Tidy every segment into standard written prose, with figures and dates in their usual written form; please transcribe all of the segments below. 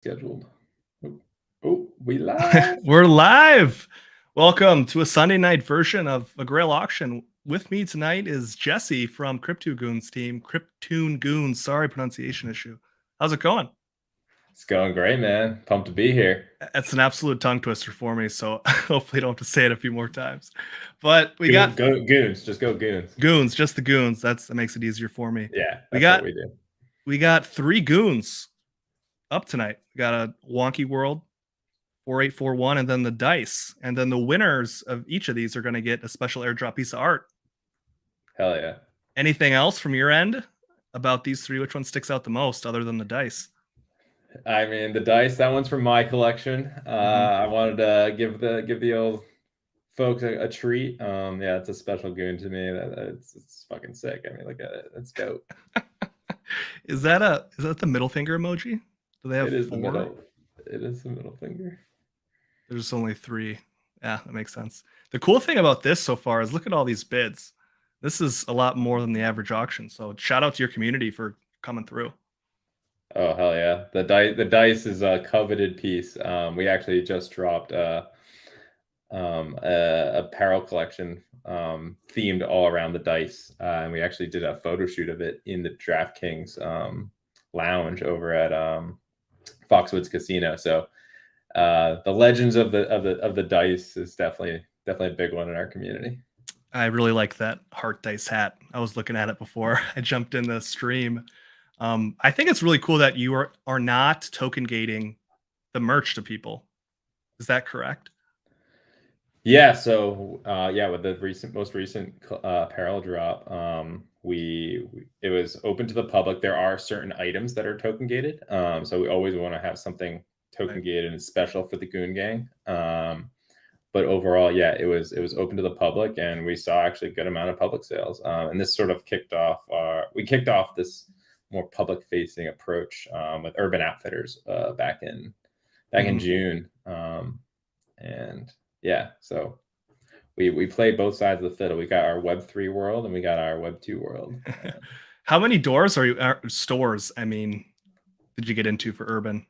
Scheduled. We live. We're live. Welcome to a Sunday night version of a Grail auction. With me tonight is Jesse from Goonz team. Cryptoon Goonz. Sorry, pronunciation issue. How's it going? It's going great, man. Pumped to be here. It's an absolute tongue twister for me, so hopefully I don't have to say it a few more times. But we Go, got go Goonz. Just go Goonz. Goonz, just the Goonz. That makes it easier for me. Yeah, We that's what got we do. we got 3 Goonz up tonight. We got a Wonky World, 4841, and then the dice. And then the winners of each of these are going to get a special airdrop piece of art. Hell yeah. Anything else from your end about these 3? Which one sticks out the most other than the dice? I mean, the dice, that one's from my collection. I wanted to give the old folks a treat. Yeah, it's a special goon to me. It's fucking sick. I mean, look at it. It's dope. Is that the middle finger emoji? Do they have It is 4? the middle. It is the middle finger. There's only 3. Yeah, that makes sense. The cool thing about this so far is look at all these bids. This is a lot more than the average auction. So shout out to your community for coming through. Oh hell yeah! The dice is a coveted piece. We actually just dropped a apparel collection themed all around the dice, and we actually did a photo shoot of it in the DraftKings lounge over at Foxwoods Casino. So the legends of the dice is definitely a big one in our community. I really like that heart dice hat. I was looking at it before I jumped in the stream. I think it's really cool that you are not token gating the merch to people. Is that correct? Yeah. So yeah, with the most recent apparel drop, it was open to the public. There are certain items that are token gated, so we always want to have something token gated and special for the Goon Gang. But overall, yeah, it was open to the public, and we saw actually a good amount of public sales. And this sort of kicked off this more public facing approach with Urban Outfitters back in June. And yeah, so we play both sides of the fiddle. We got our Web3 world and we got our Web2 world. How many doors stores? I mean, did you get into for Urban?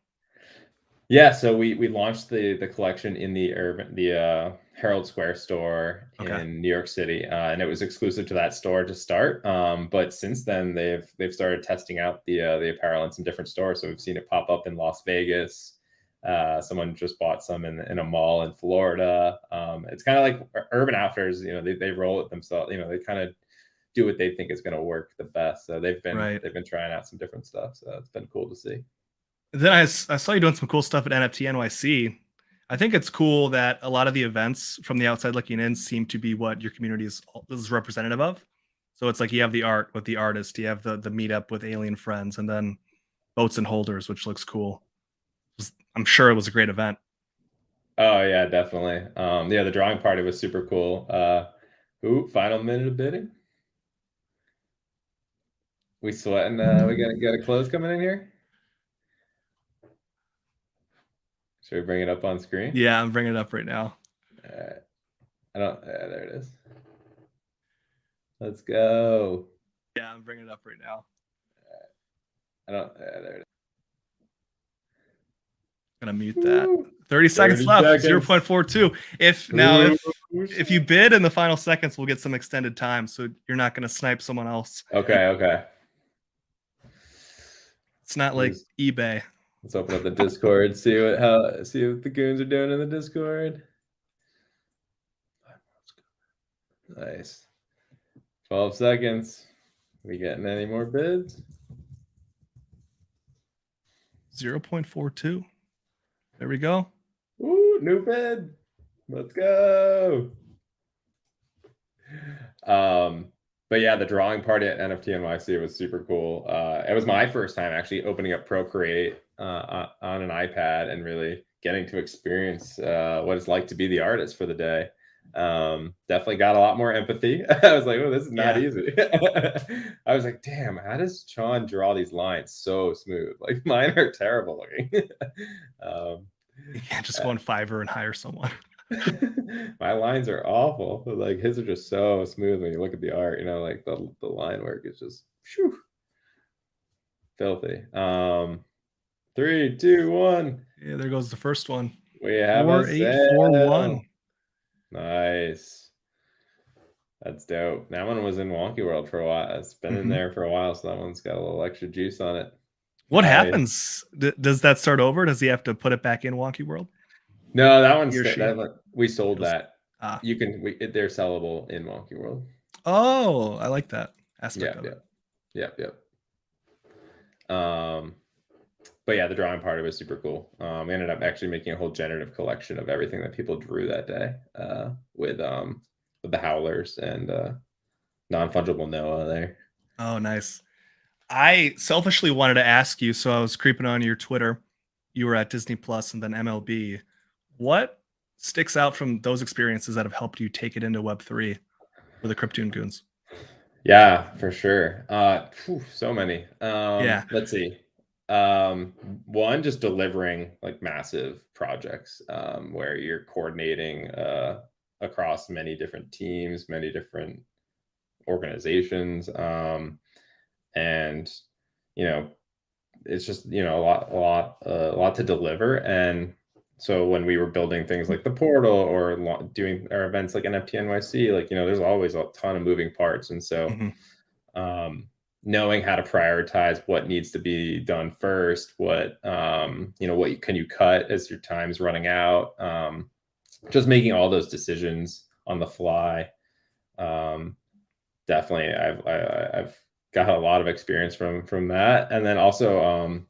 Yeah, so we launched the collection in the Herald Square store in New York City, and it was exclusive to that store to start. But since then, they've started testing out the apparel in some different stores. So we've seen it pop up in Las Vegas. Someone just bought some in a mall in Florida. It's kind of like Urban Outfitters. You know, they roll it themselves. You know, they kind of do what they think is going to work the best. So they've been trying out some different stuff. So it's been cool to see. Then I saw you doing some cool stuff at NFT NYC. I think it's cool that a lot of the events from the outside looking in seem to be what your community is representative of. So it's like you have the art with the artist, you have the meetup with alien friends, and then boats and holders, which looks cool. I'm sure it was a great event. Oh yeah, definitely. Yeah, the drawing party was super cool. Final minute of bidding. We sweating. We got a close coming in here. Should we bring it up on screen? Yeah, I'm bringing it up right now. There it is. Let's go. Yeah, I'm bringing it up right now. There it is. I'm gonna mute that. 30 seconds left. 0.42. If you bid in the final seconds, we'll get some extended time, so you're not gonna snipe someone else. Okay. It's not like eBay. Let's open up the Discord, see what the goons are doing in the Discord. Nice. 12 seconds. We getting any more bids? 0.42. There we go. Ooh, new bid. Let's go. But yeah, the drawing party at NFT NYC was super cool. It was my first time actually opening up Procreate on an iPad and really getting to experience what it's like to be the artist for the day. Definitely got a lot more empathy. I was like, oh, this is not easy. I was like, damn, how does Sean draw these lines so smooth? Like mine are terrible looking. You can't just go on Fiverr and hire someone. My lines are awful, but like his are just so smooth when you look at the art. You know, like the line work is just filthy. 3 3, 2, 1. Yeah, there goes the first one. We have a 4841. sale. Nice. That's dope. That one was in Wonky World for a while. It's been in there for a while, so that one's got a little extra juice on it. What Nice. happens? Does that start over? Does he have to put it back in Wonky World? No, that one's He or she? we sold It'll s- that. Ah. You can they're sellable in Wonky World. Oh, I like that aspect of it. Yep. But yeah, the drawing part of it was super cool. We ended up actually making a whole generative collection of everything that people drew that day, with the howlers and non-fungible Noah there. Oh, nice. I selfishly wanted to ask you, so I was creeping on your Twitter. You were at Disney Plus and then MLB. What sticks out from those experiences that have helped you take it into Web3 for the Cryptoon Goons? Yeah, for sure. So many. Yeah. Let's see. One, just delivering like massive projects, where you're coordinating across many different teams, many different organizations, and you know, it's just a lot to deliver. And so when we were building things like the portal or doing our events like NFT NYC, like there's always a ton of moving parts, and so Mhm. knowing how to prioritize what needs to be done first, what what can you cut as your time's running out, just making all those decisions on the fly. Definitely, I've got a lot of experience from that, and then also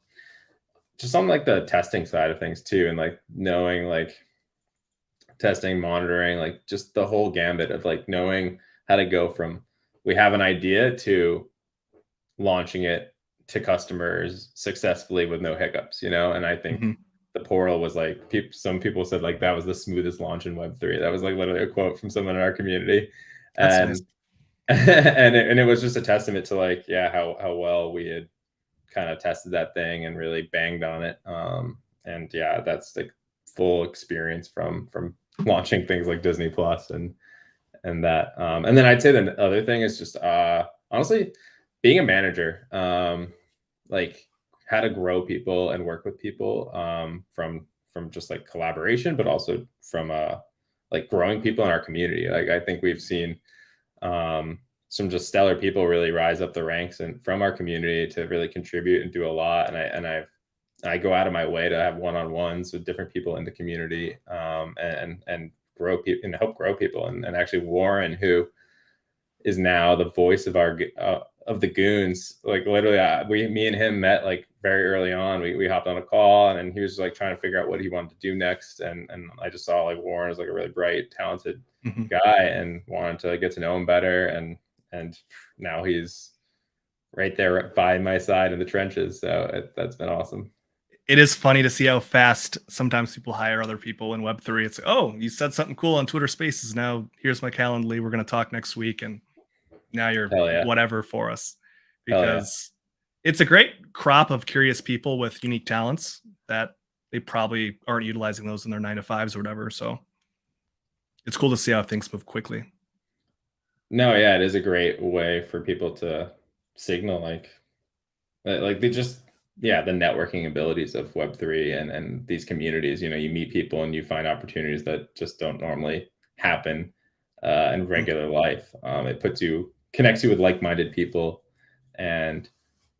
just on like the testing side of things too, and like knowing like testing, monitoring, like just the whole gambit of like knowing how to go from we have an idea to launching it to customers successfully with no hiccups, and I think Mhm. the portal was like some people said like that was the smoothest launch in Web3. That was like literally a quote from someone in our community, That's nice. and and it was just a testament to like how well we had kind of tested that thing and really banged on it. And yeah, that's like full experience from launching things like Disney Plus and that. And then I'd say the other thing is just honestly being a manager, like how to grow people and work with people, from just like collaboration, but also from like growing people in our community. Like I think we've seen some just stellar people really rise up the ranks and from our community to really contribute and do a lot. And I go out of my way to have one-on-ones with different people in the community, and grow people and help grow people. And actually Warren, who is now the voice of our of the Goonz, like literally me and him met like very early on. We hopped on a call and he was like trying to figure out what he wanted to do next, and I just saw like Warren is like a really bright, talented Mhm. guy and wanted to get to know him better, and now he's right there by my side in the trenches, so that's been awesome. It is funny to see how fast sometimes people hire other people in Web3. It's like, oh, you said something cool on Twitter Spaces. Now here's my Calendly. We're going to talk next week, and now you're Hell yeah. whatever for us, Hell yeah. because it's a great crop of curious people with unique talents that they probably aren't utilizing those in their 9 to 5s or whatever. So it's cool to see how things move quickly. No, yeah, it is a great way for people to signal like they just yeah, the networking abilities of Web3 and these communities. You meet people and you find opportunities that just don't normally happen in Mm. regular life. It connects you with like-minded people and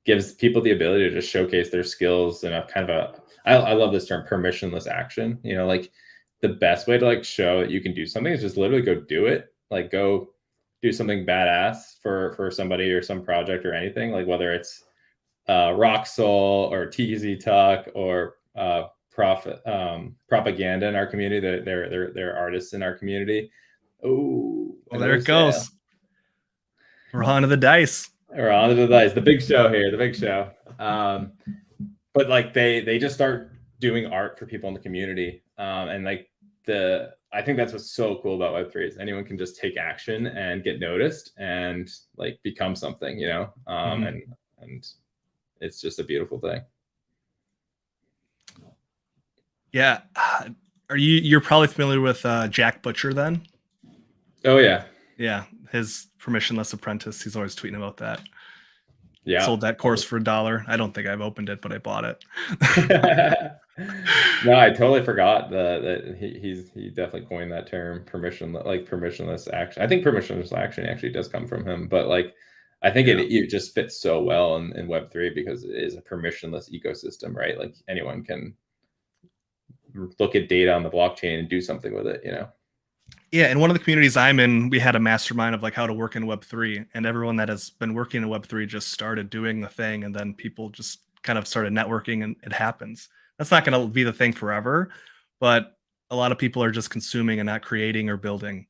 gives people the ability to just showcase their skills in a kind of I love this term, permissionless action. Like the best way to like show that you can do something is just literally go do it. Like go do something badass for somebody or some project or anything. Like whether it's Rock Soul or TZ Tuck or Profit Propaganda in our community. They're artists in our community. Oh, Well, there another it sale. goes. We're on to the dice. We're on to the dice. The big show here. The big show. But like they just start doing art for people in the community, and like I think that's what's so cool about Web3 is anyone can just take action and get noticed and like become something, Mhm. and it's just a beautiful thing. Yeah. You're probably familiar with Jack Butcher then? Oh yeah. Yeah, his permissionless apprentice. He's always tweeting about that. Yeah. Sold that course for $1. I don't think I've opened it, but I bought it. No, I totally forgot that he definitely coined that term permissionless action. I think permissionless action actually does come from him, but like I think Yeah. it just fits so well in Web3 because it is a permissionless ecosystem, right? Like anyone can look at data on the blockchain and do something with it, you know? Yeah, in one of the communities I'm in, we had a mastermind of like how to work in Web3, and everyone that has been working in Web3 just started doing the thing, and then people just kind of started networking, and it happens. That's not going to be the thing forever, but a lot of people are just consuming and not creating or building.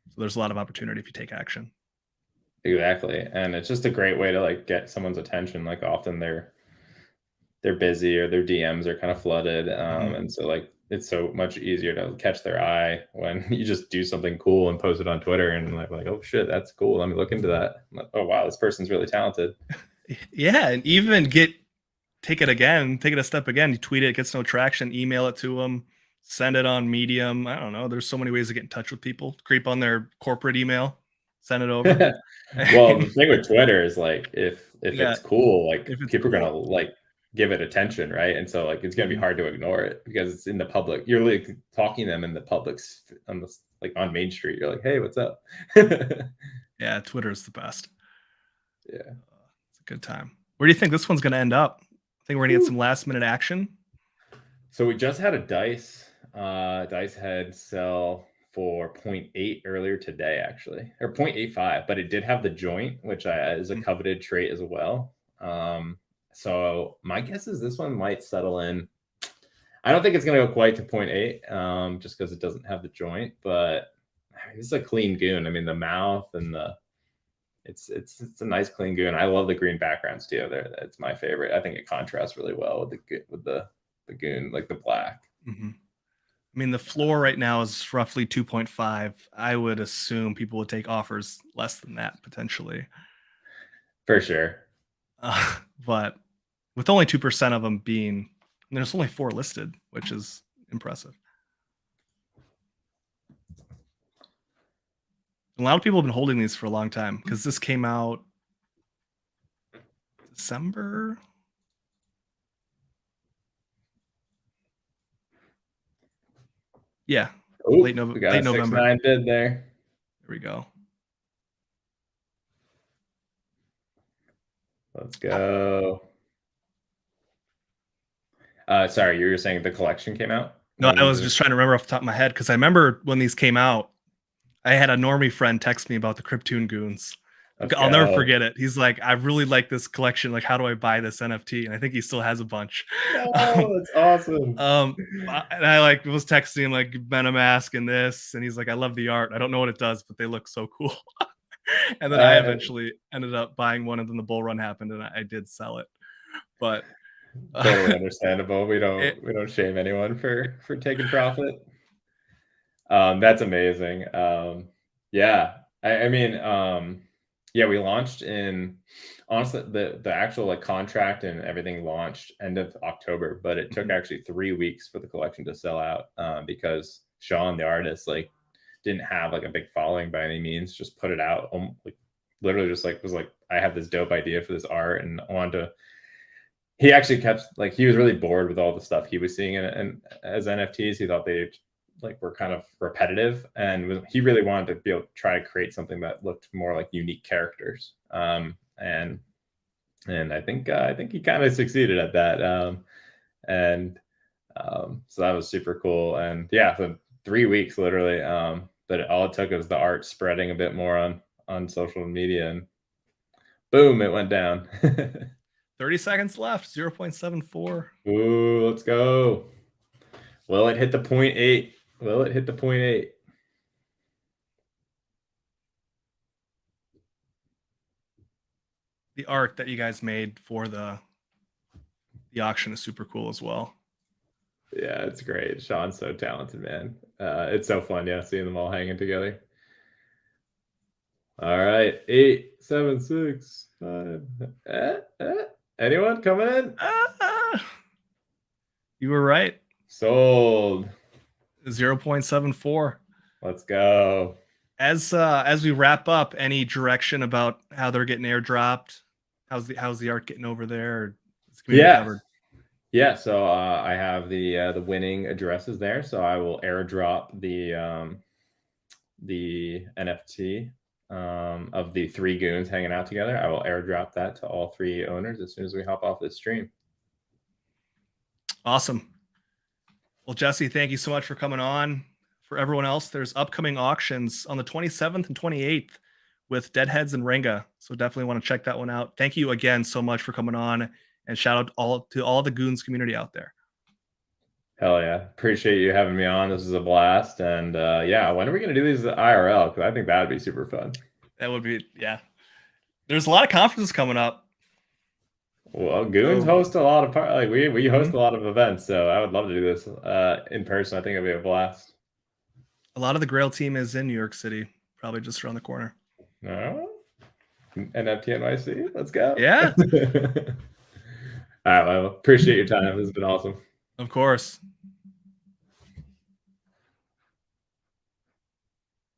So there's a lot of opportunity if you take action. Exactly. And it's just a great way to like get someone's attention. Like often they're busy or their DMs are kind of flooded. Mhm. And so like it's so much easier to catch their eye when you just do something cool and post it on Twitter and like oh shit, that's cool. Let me look into that. Like, oh wow, this person's really talented. Yeah, and even take it a step again. You tweet it, it gets no traction, email it to them, send it on Medium. I don't know. There's so many ways to get in touch with people. Creep on their corporate email, send it over. Well, the thing with Twitter is like if Yeah, it's cool, like if it's people are gonna cool. like give it attention, right? And so like it's gonna be Mhm. hard to ignore it because it's in the public. You're like talking to them in the public's on the like on Main Street. You're like, hey, what's up? Yeah, Twitter is the best. Yeah. It's a good time. Where do you think this one's going to end up? I think we're going to get Woo. some last minute action. So we just had a dice head sell for zero point 0.8 earlier today, actually, or 0.85, but it did have the joint, which is a Mm. coveted trait as well. So my guess is this one might settle in. I don't think it's going to go quite to zero point 0.8, just because it doesn't have the joint, but I mean, this is a clean goon. I mean, the mouth and it's a nice clean goon. I love the green backgrounds too. It's my favorite. I think it contrasts really well with the goon, like the black. Mm-hmm. I mean, the floor right now is roughly 2.5. I would assume people would take offers less than that potentially. For sure. But with only 2% of them being, there's only 4 listed, which is impressive. A lot of people have been holding these for a long time because this came out December. Yeah, Oh, late we got a November. 6-9 bid there. There we go. Let's go. Sorry, you were saying the collection came out? No, I When was did just it? trying to remember off the top of my head because I remember when these came out, I had a normie friend text me about the Cryptoon Goonz. Let's I'll never go. forget it. He's like, I really like this collection. Like, how do I buy this NFT? And I think he still has a bunch. um, No, that's awesome. and I like was texting him like MetaMask and this, and he's like, I love the art. I don't know what it does, but they look so cool. And then I Uh, eventually ended up buying one, and then the bull run happened, and I did sell it. But Totally understandable. We it, don't shame anyone for taking profit. That's amazing. Yeah, I mean, yeah, we launched in honestly the actual like contract and everything launched end of October, but it took Mhm. actually 3 weeks for the collection to sell out because Sean, the artist, like didn't have like a big following by any means. Just put it out, like literally just like was like, I have this dope idea for this art and I wanted to. He actually kept like he was really bored with all the stuff he was seeing and as NFTs. He thought they like were kind of repetitive, and he really wanted to be able to try to create something that looked more like unique characters. And I think he kind of succeeded at that. And So that was super cool. And yeah, so 3 weeks literally. But all it took was the art spreading a bit more on social media, and boom, it went down. 30 seconds left, 0.74. Ooh, let's go. Will it hit the 0.8? Will it hit the 0.8? The art that you guys made for the auction is super cool as well. Yeah, it's great. Sean's so talented, man. It's so fun, yeah, seeing them all hanging together. All right, 8, 7, 6, 5. Anyone coming in? Ah, you were right. Sold. 0.74. Let's go. As we wrap up, any direction about how they're getting airdropped, How's the art getting over there? Is the community covered? Yeah, so I have the winning addresses there, so I will airdrop the NFT of the 3 goons hanging out together. I will airdrop that to all 3 owners as soon as we hop off this stream. Awesome. Well, Jesse, thank you so much for coming on. For everyone else, there's upcoming auctions on the 27th and 28th with Deadheads and Renga. So definitely want to check that one out. Thank you again so much for coming on, and shout out to all the Goonz community out there. Hell yeah. Appreciate you having me on. This is a blast. And yeah, when are we going to do these IRL? Because I think that would be super fun. That would be, yeah. There's a lot of conferences coming up. Well, Goonz host a lot of we host a lot of events, so I would love to do this in person. I think it'd be a blast. A lot of the Grail team is in New York City, probably just around the corner. No, NFT NYC, let's go. Yeah. All right, well, appreciate your time. This has been awesome. Of course.